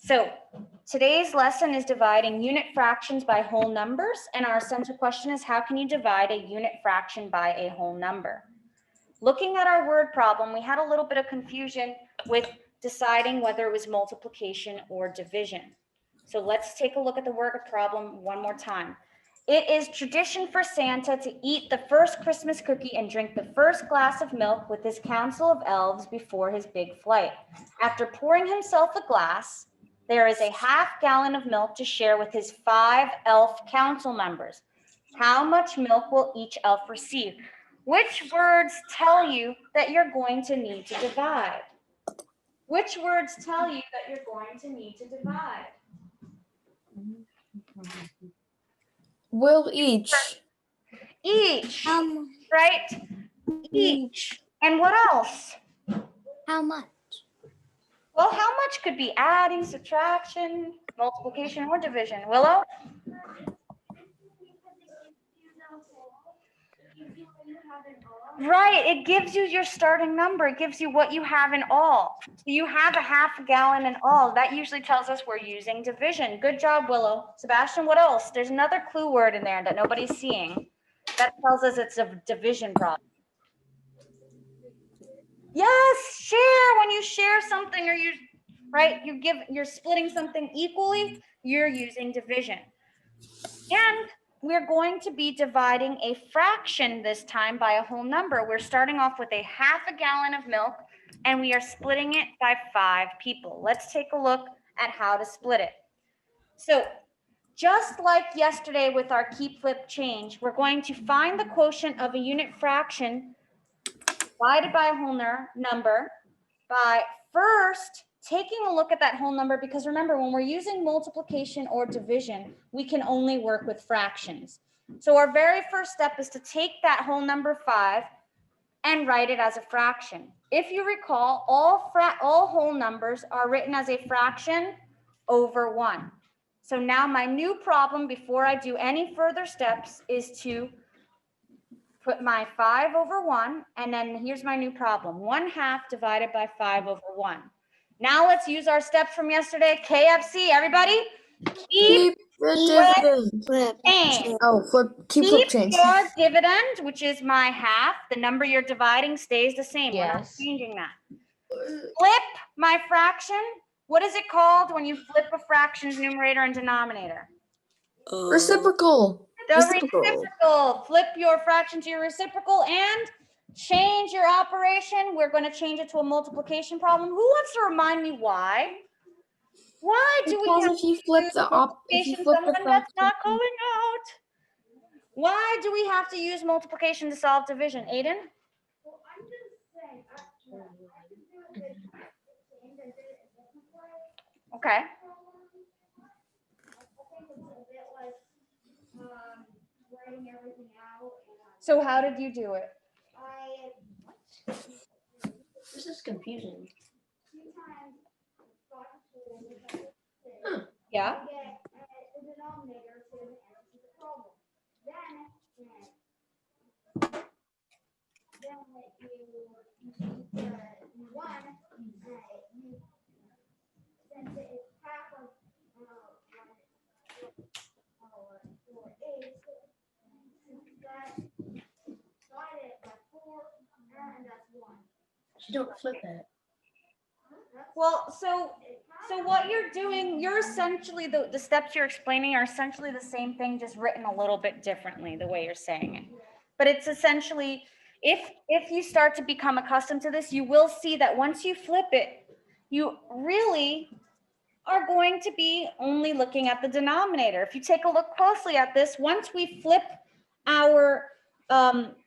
So today's lesson is dividing unit fractions by whole numbers, and our essential question is, how can you divide a unit fraction by a whole number? Looking at our word problem, we had a little bit of confusion with deciding whether it was multiplication or division. So let's take a look at the word problem one more time. It is tradition for Santa to eat the first Christmas cookie and drink the first glass of milk with his council of elves before his big flight. After pouring himself a glass, there is a half gallon of milk to share with his 5 elf council members. How much milk will each elf receive? Which words tell you that you're going to need to divide? Which words tell you that you're going to need to divide? Will each. Each, right? Each. And what else? How much? Well, how much could be adding, subtraction, multiplication, or division? Willow? Right, it gives you your starting number. It gives you what you have in all. So you have a half gallon in all. That usually tells us we're using division. Good job, Willow. Sebastian, what else? There's another clue word in there that nobody's seeing. That tells us it's a division problem. Yes, share. When you share something, or you're splitting something equally, you're using division. And we're going to be dividing a fraction this time by a whole number. We're starting off with a half a gallon of milk, and we are splitting it by 5 people. Let's take a look at how to split it. So just like yesterday with our keep, flip, change, we're going to find the quotient of a unit fraction divided by a whole number by first taking a look at that whole number, because remember, when we're using multiplication or division, we can only work with fractions. So our very first step is to take that whole number 5 and write it as a fraction. If you recall, all whole numbers are written as a fraction over 1. So now my new problem, before I do any further steps, is to put my 5 over 1, and then here's my new problem. 1/2 divided by 5 over 1. Now let's use our steps from yesterday. KFC, everybody. Keep Flip change. Keep flip change. Your dividend, which is my half, the number you're dividing stays the same. We're not changing that. Flip my fraction. What is it called when you flip a fraction's numerator and denominator? Reciprocal. The reciprocal. Flip your fraction to your reciprocal and change your operation. We're going to change it to a multiplication problem. Who wants to remind me why? Why do we have if you flip the someone that's not calling out? Why do we have to use multiplication to solve division? Aiden? Well, I'm just saying, okay. So how did you do it? This is confusing. Yeah. You don't flip it. Well, so what you're doing, you're essentially, the steps you're explaining are essentially the same thing, just written a little bit differently, the way you're saying it. But it's essentially, if you start to become accustomed to this, you will see that once you flip it, you really are going to be only looking at the denominator. If you take a look closely at this, once we flip our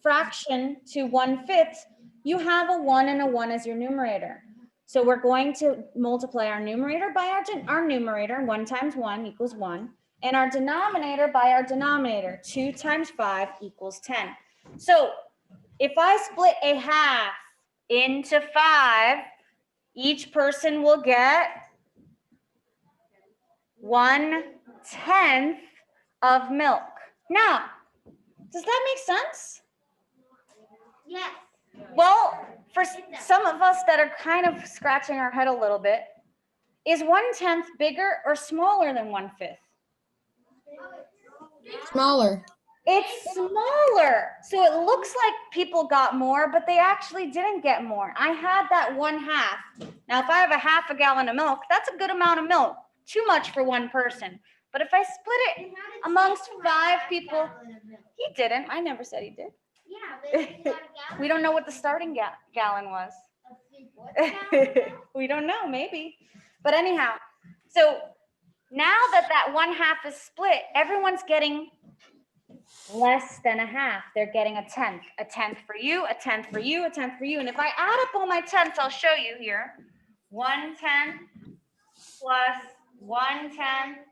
fraction to 1/5, you have a 1 and a 1 as your numerator. So we're going to multiply our numerator by our numerator. 1 times 1 equals 1. And our denominator by our denominator. 2 times 5 equals 10. So if I split a half into 5, each person will get 1/10 of milk. Now, does that make sense? Yes. Well, for some of us that are kind of scratching our head a little bit, Is 1/10 bigger or smaller than 1/5? Smaller. It's smaller. So it looks like people got more, but they actually didn't get more. I had that 1/2. Now, if I have a half a gallon of milk, that's a good amount of milk. Too much for one person. But if I split it amongst 5 people, he didn't. I never said he did. We don't know what the starting gallon was. We don't know, maybe. But anyhow, so now that 1/2 is split, everyone's getting less than a half. They're getting a tenth for you, a tenth for you, a tenth for you. And if I add up all my tenths, I'll show you here. 1/10 plus 1/10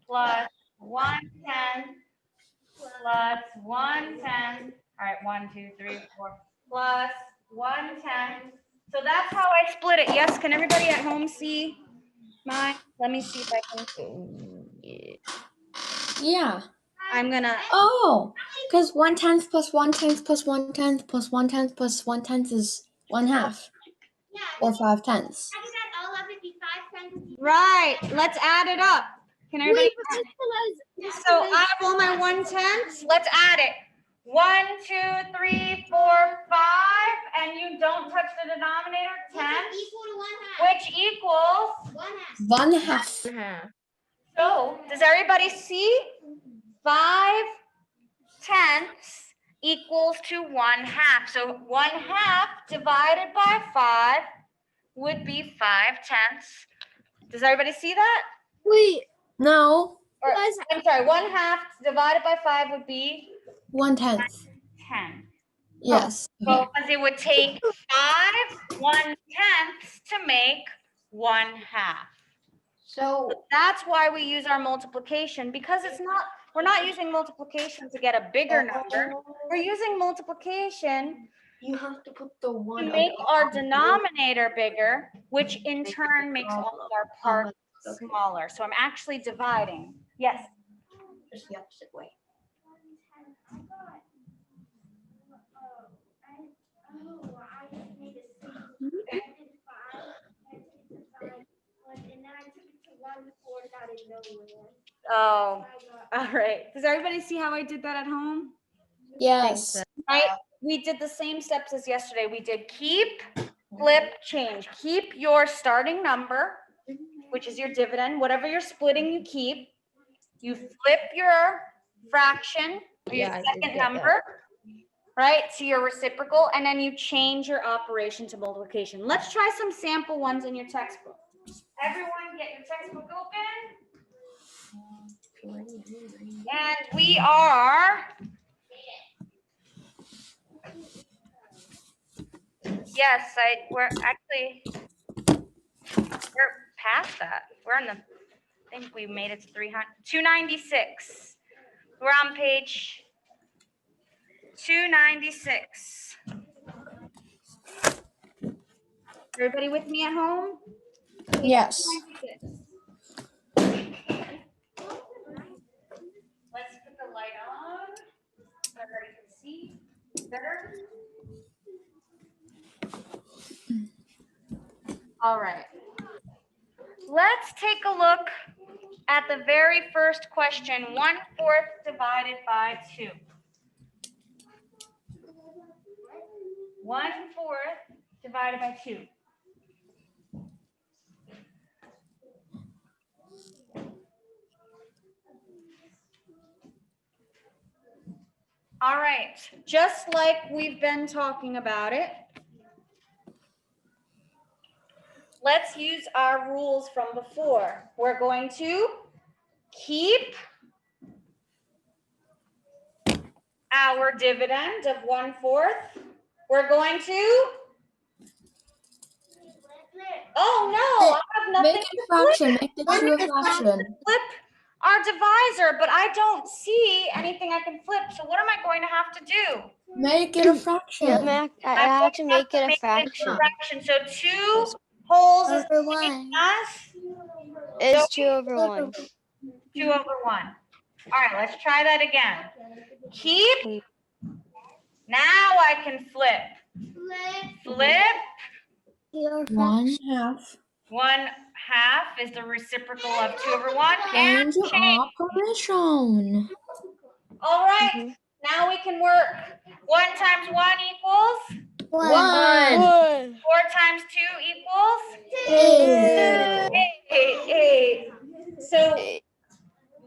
plus 1/10 plus 1/10. All right, 1, 2, 3, 4 plus 1/10. So that's how I split it. Yes, can everybody at home see mine? Let me see if I can. Yeah. I'm gonna. Oh, because 1/10 plus 1/10 plus 1/10 plus 1/10 plus 1/10 is 1/2 or 5/10. Right. Let's add it up. Can everybody? So I have all my 1/10s. Let's add it. 1, 2, 3, 4, 5, and you don't touch the denominator. 10, which equals. 1/2. So does everybody see? 5/10 equals to 1/2. So 1/2 divided by 5 would be 5/10. Does everybody see that? Wait. No. Or, I'm sorry, 1/2 divided by 5 would be 1/10. 10. Yes. Well, because it would take 5 1/10 to make 1/2. So that's why we use our multiplication, because we're not using multiplication to get a bigger number. We're using multiplication You have to put the 1 to make our denominator bigger, which in turn makes all of our parts smaller. So I'm actually dividing. Yes. Just the opposite way. Oh, all right. Does everybody see how I did that at home? Yes. Right? We did the same steps as yesterday. We did keep, flip, change. Keep your starting number, which is your dividend. Whatever you're splitting, you keep. You flip your fraction, or your second number, right, to your reciprocal, and then you change your operation to multiplication. Let's try some sample ones in your textbook. Everyone get your textbook open. And we are, yes, we're past that. We're on I think we made it to 296. We're on page 296. Everybody with me at home? Yes. 296. Let's put the light on so everybody can see better. All right. Let's take a look at the very first question, 1/4 divided by 2. 1/4 divided by 2. All right, just like we've been talking about it, let's use our rules from before. We're going to keep our dividend of 1/4. We're going to, oh no, I have nothing Make it to a fraction. flip. Make the 2 a fraction. Flip our divisor, but I don't see anything I can flip. So what am I going to have to do? Make it a fraction. I have to make it a fraction. So 2 wholes is Over 1 as is 2 over 1. 2 over 1. All right, let's try that again. Keep. Now I can flip. Flip. 1/2. 1/2 is the reciprocal of 2/1. And Change your operation. all right, now we can work. 1 times 1 equals? 1. 4 times 2 equals? 8. So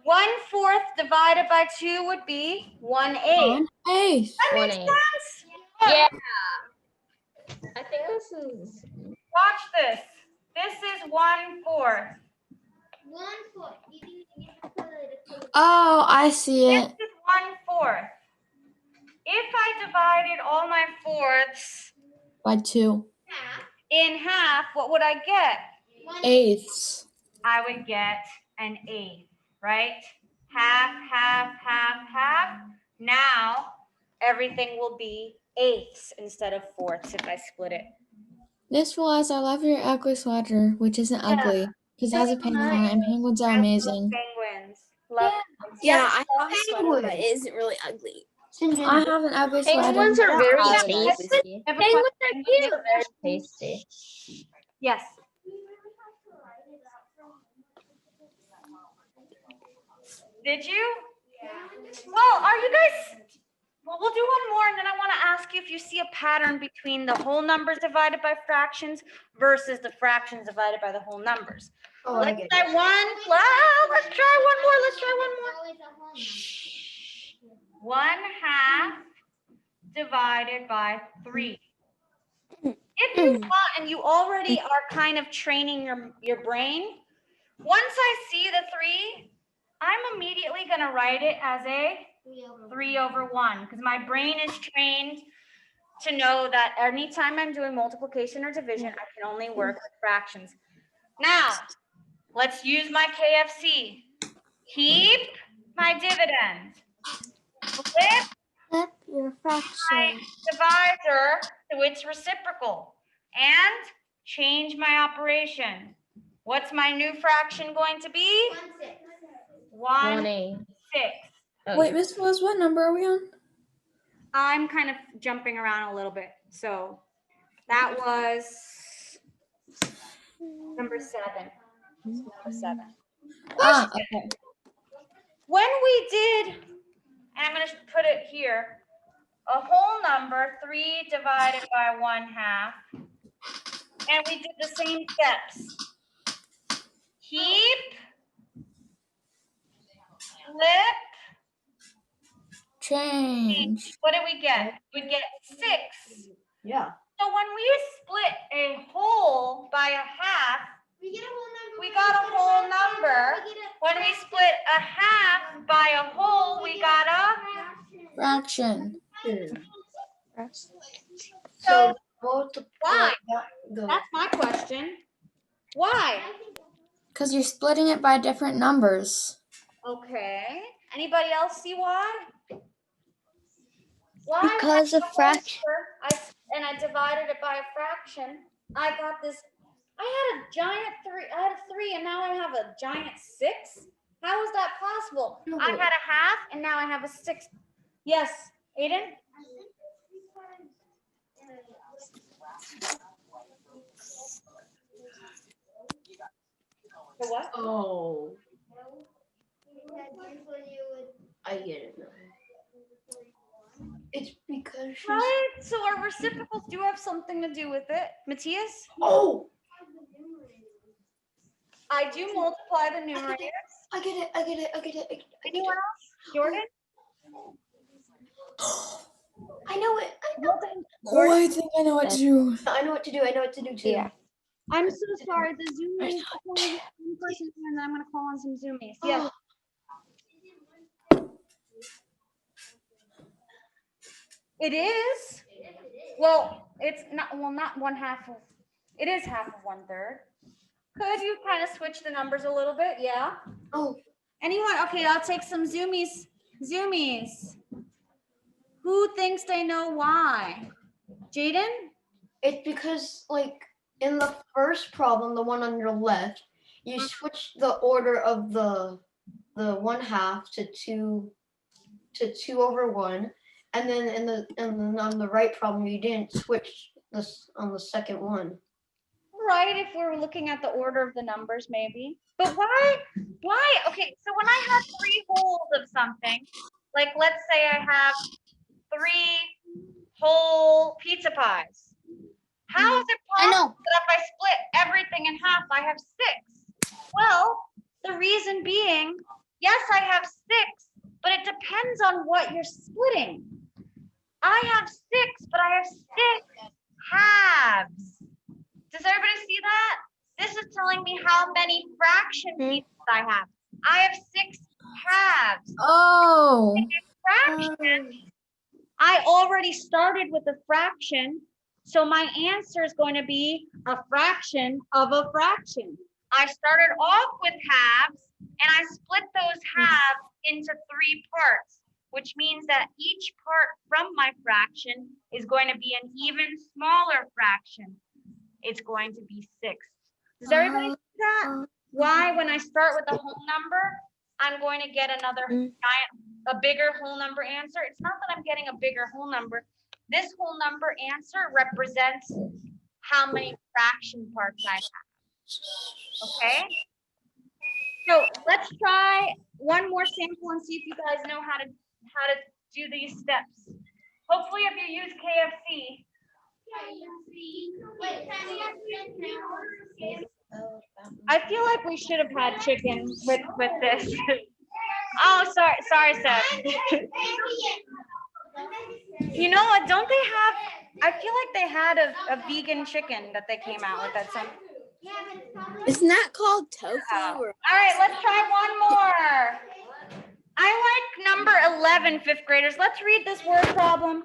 1/4 divided by 2 would be 1/8. 1/8. That makes 1/8. sense. Yeah. I think this is. Watch this. This is 1/4. Oh, I see This it. is 1/4. If I divided all my fourths By 2. in half, what would I get? 1/8. I would get an 1/8, right? Half, half, half, half. Now everything will be 8ths instead of 4ths if I split it. This was I love your ugly sweater, which isn't ugly because it has a penguin on it, and penguins are I love amazing. penguins. Love penguins. Yeah, Yep. I have a sweater, but it isn't really ugly. I have an ugly sweater. Penguins are very ugly. tasty. Have a question? Very tasty. Yes. Did you? Well, are you guys? Well, we'll do one more, and then I want to ask you if you see a pattern between the whole numbers divided by fractions versus the fractions divided by the whole numbers. Oh, I Let's get try it. one. Well, let's try one more. Let's try one more. 1/2 divided by 3. If you want, and you already are kind of training your brain, once I see the 3, I'm immediately going to write it as a 3/1 because my brain is trained to know that anytime I'm doing multiplication or division, I can only work with fractions. Now, let's use my KFC. Keep my dividend. Flip Flip your my fraction. divisor to its reciprocal and change my operation. What's my new fraction going to be? 1/6. Wait, Miss Fuzz, what number are we on? I'm kind of jumping around a little bit. So that was number 7. Number 7. Ah, okay. When we did, and I'm going to put it here, a whole number, 3 divided by 1/2, and we did the same steps. Keep, flip, Change. what did we get? We get 6. Yeah. So when we split a whole by a half, we got a whole number. When we split a half by a whole, we got a. Fraction. So multiply why? the That's my question. Why? Because you're splitting it by different numbers. Okay. Anybody else see why? Why? Because a fraction. I divided it by a fraction. I got this. I had a giant 3. I had a 3, and now I have a giant 6. How is that possible? I had a half, and now I have a 6. Yes, Aiden. The what? Oh, I get it now. It's because she's. Right. So our reciprocals do have something to do with it. Matthias? Oh, I do multiply the numerators. I get it. Anyone else? Jordan? I know it. Oh, I think I know what to do. I know what to do. Too. Yeah. I'm so sorry. The Zoom link is only one person here, and then I'm going to call on some Zoomies. Yes. It is. Well, it's not. Well, not 1/2 of. It is half of 1/3. Could you kind of switch the numbers a little bit? Yeah. Oh, Anyone? Okay, I'll take some Zoomies. Zoomies. Who thinks they know why? Jaden? it's because like in the first problem, the one on your left, you switched the order of the 1/2 to 2/1, and then on the right problem, you didn't switch this on the second one. right if we're looking at the order of the numbers, maybe. But why? Okay, so when I have 3 wholes of something, like let's say I have 3 whole pizza pies. How is it I possible know. that if I split everything in half, I have 6? Well, the reason being, yes, I have 6, but it depends on what you're splitting. I have 6, but I have 6 halves. Does everybody see that? This is telling me how many fraction pieces I have. I have 6 halves. Oh. Fraction. I already started with a fraction, so my answer is going to be a fraction of a fraction. I started off with halves, and I split those halves into 3 parts, which means that each part from my fraction is going to be an even smaller fraction. It's going to be 6. Does everybody see that? Why, when I start with a whole number, I'm going to get another a bigger whole number answer? It's not that I'm getting a bigger whole number. This whole number answer represents how many fraction parts I have. Okay? So let's try one more sample and see if you guys know how to do these steps. Hopefully, if you use KFC. I feel like we should have had chicken with this. Oh, sorry, Seth. You know what? Don't they have? I feel like they had a vegan chicken that they came out with at some. Isn't that called tofu? All right, let's try one more. I like number 11, 5th graders. Let's read this word problem.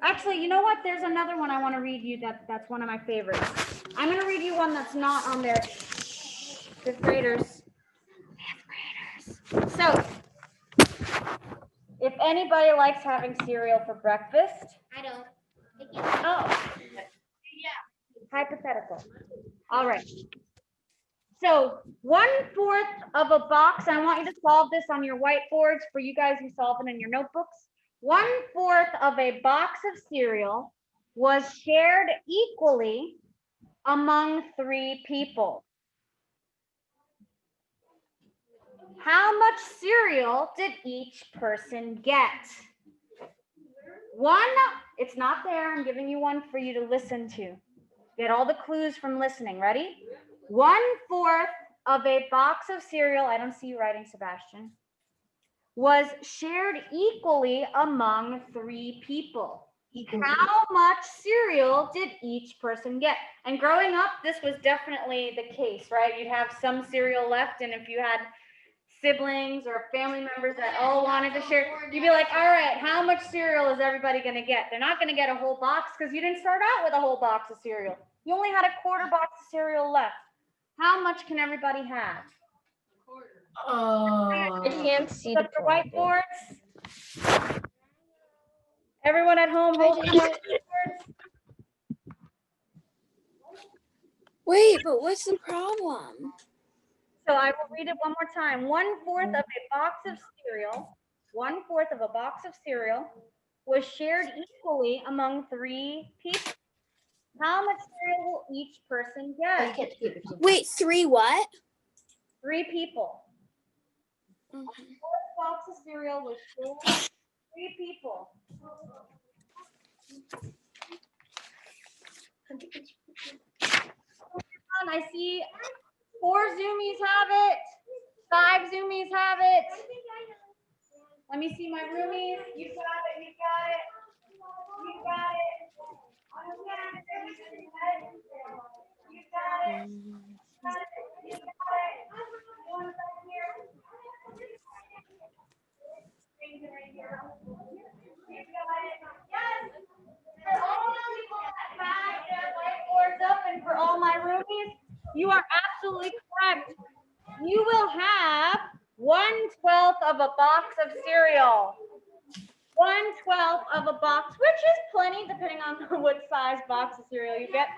Actually, you know what? There's another one I want to read you that's one of my favorites. I'm going to read you one that's not on there. 5th graders. 5th graders. So, if anybody likes having cereal for breakfast. I don't. Oh. Hypothetical. All right. So 1/4 of a box, I want you to solve this on your whiteboards for you guys who solve it in your notebooks. 1/4 of a box of cereal was shared equally among 3 people. How much cereal did each person get? 1, it's not there. I'm giving you one for you to listen to. Get all the clues from listening. Ready? 1/4 of a box of cereal, I don't see you writing, Sebastian, was shared equally among 3 people. How much cereal did each person get? And growing up, this was definitely the case, right? You'd have some cereal left, and if you had siblings or family members that all wanted to share, you'd be like, all right, how much cereal is everybody going to get? They're not going to get a whole box because you didn't start out with a whole box of cereal. You only had a 1/4 box of cereal left. How much can everybody have? I can't see the The whiteboards. Everyone at home, hold the whiteboards. Wait, but what's the problem? So I will read it one more time. 1/4 of a box of cereal, 1/4 of a box of cereal was shared equally among 3 people. How much cereal will each person I get? can't see it. Wait, 3 what? 3 people. 1/4 box of cereal was shared 3 people. I see 4 Zoomies have it. 5 Zoomies have it. Let me see my roomies. You got it. You got it. You got it. You got it. You got it. You got it. One back here. Right here. You got it. Yes. For all the people that have their whiteboards up and for all my roomies, you are absolutely correct. You will have 1/12 of a box of cereal. 1/12 of a box, which is plenty depending on what size box of cereal you get.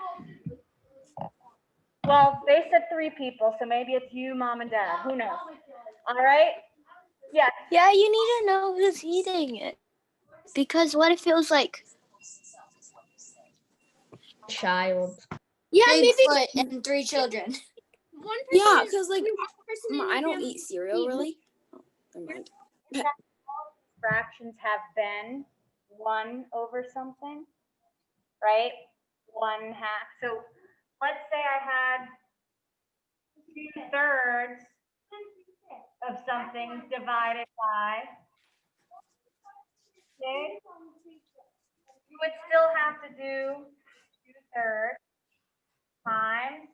Well, they said 3 people, so maybe it's you, mom, and dad. Who knows? All right. Yes. Yeah, you need to know who's eating it. Because what if it was like Child. Yeah, Big maybe. foot and 3 children. One person. Yeah, because like one person in I your don't family eat cereal eat- really. Oh, never mind. Fractions have been 1 over something, right? 1/2. So let's say I had 2/3 of something divided by 6. You would still have to do 2/3 times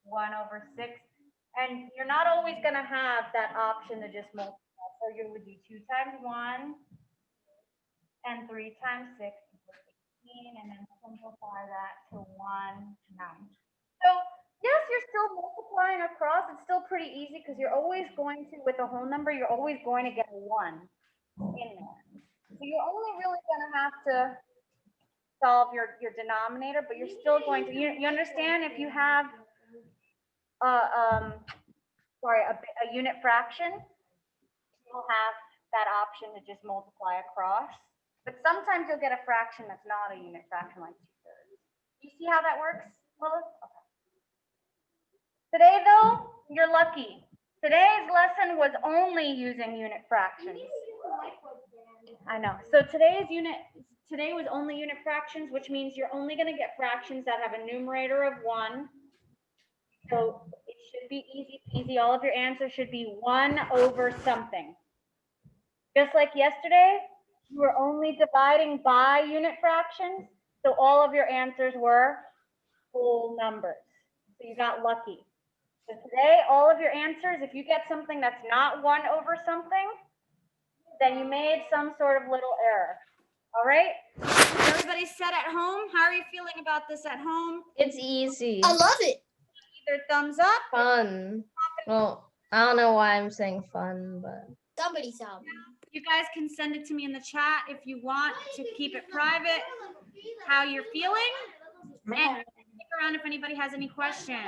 1/6. And you're not always going to have that option to just multiply. So you would do 2 times 1 and 3 times 6 equals 18, and then simplify that to 1/9. So yes, you're still multiplying across. It's still pretty easy because you're always going to, with a whole number, you're always going to get a 1 in there. So you're only really going to have to solve your denominator, but you're still going to, you understand if you have a unit fraction, you'll have that option to just multiply across. But sometimes you'll get a fraction that's not a unit fraction, like 2/3. You see how that works, Lilith? Okay. Today, though, you're lucky. Today's lesson was only using unit fractions. I know. So today was only unit fractions, which means you're only going to get fractions that have a numerator of 1. So it should be easy peasy. All of your answers should be 1 over something. Just like yesterday, you were only dividing by unit fractions. So all of your answers were whole numbers. So you got lucky. So today, all of your answers, if you get something that's not 1 over something, then you made some sort of little error. All right? Everybody set at home? How are you feeling about this at home? It's easy. I love it. Either thumbs up. Fun. Well, I don't know why I'm saying fun, but. Somebody tell me. You guys can send it to me in the chat if you want to keep it private, how you're feeling. And stick around if anybody has any questions.